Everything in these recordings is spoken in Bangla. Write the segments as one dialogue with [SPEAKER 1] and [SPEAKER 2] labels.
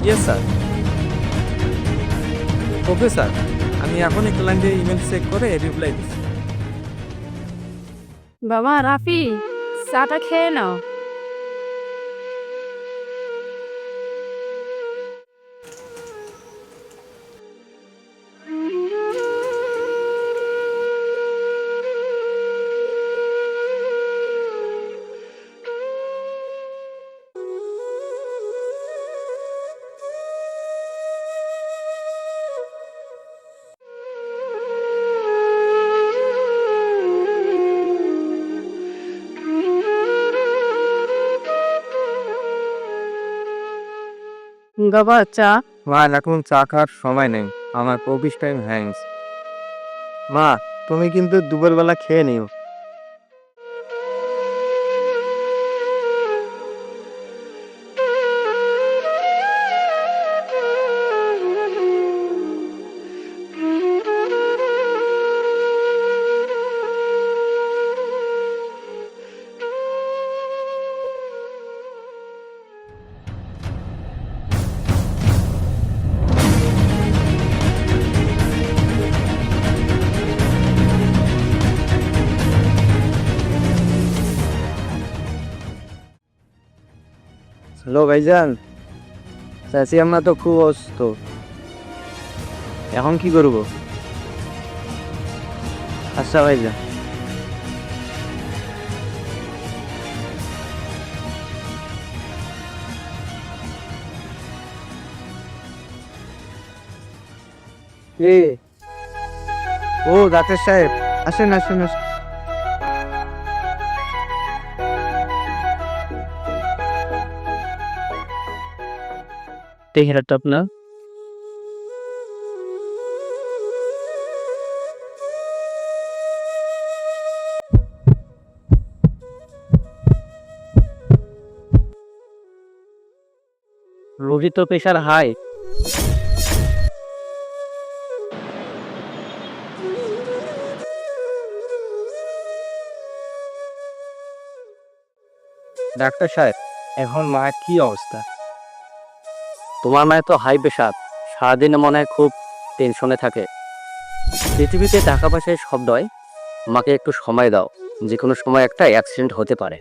[SPEAKER 1] Yes sir. ওকে স্যার, আমি এখনই ক্লায়েন্টের ইমেল চেক করে রিপ্লাই দিচ্ছি।
[SPEAKER 2] বাবা রাফি, চাটা খেয়ে নাও। বাবা চা।
[SPEAKER 1] মা, এখন চা খাওয়ার সময় নেই, আমার অফিস টাইম হ্যাংস।
[SPEAKER 3] মা, তুমি কিন্তু দুপুরবেলা খেয়ে নিও। হ্যালো ভাইজান, চাচি আমরা তো খুব অসুস্থ, এখন কি করব? আচ্ছা ভাইজান। ও ডাক্তার সাহেব, আসেন আসেন আসেন।
[SPEAKER 4] চেহারাটা আপনার রোগী তো প্রেশার হাই।
[SPEAKER 1] ডাক্তার সাহেব, এখন মায়ের কি অবস্থা?
[SPEAKER 4] তোমার মায়ের তো হাই প্রেশার, সারাদিনে মনে হয় খুব টেনশনে থাকে। পৃথিবীতে টাকা পয়সায় সব নয়, মাকে একটু সময় দাও, যে কোনো সময় একটা অ্যাক্সিডেন্ট হতে পারে।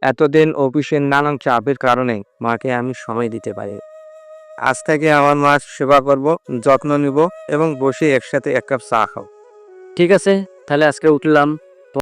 [SPEAKER 1] এতদিন অফিসের নানান চাপের কারণে মাকে আমি সময় দিতে পারি। আজ থেকে আমার মার সেবা করব, যত্ন নিব এবং বসে একসাথে এক কাপ চা খাও।
[SPEAKER 4] ঠিক আছে, তাহলে আজকে উঠলাম।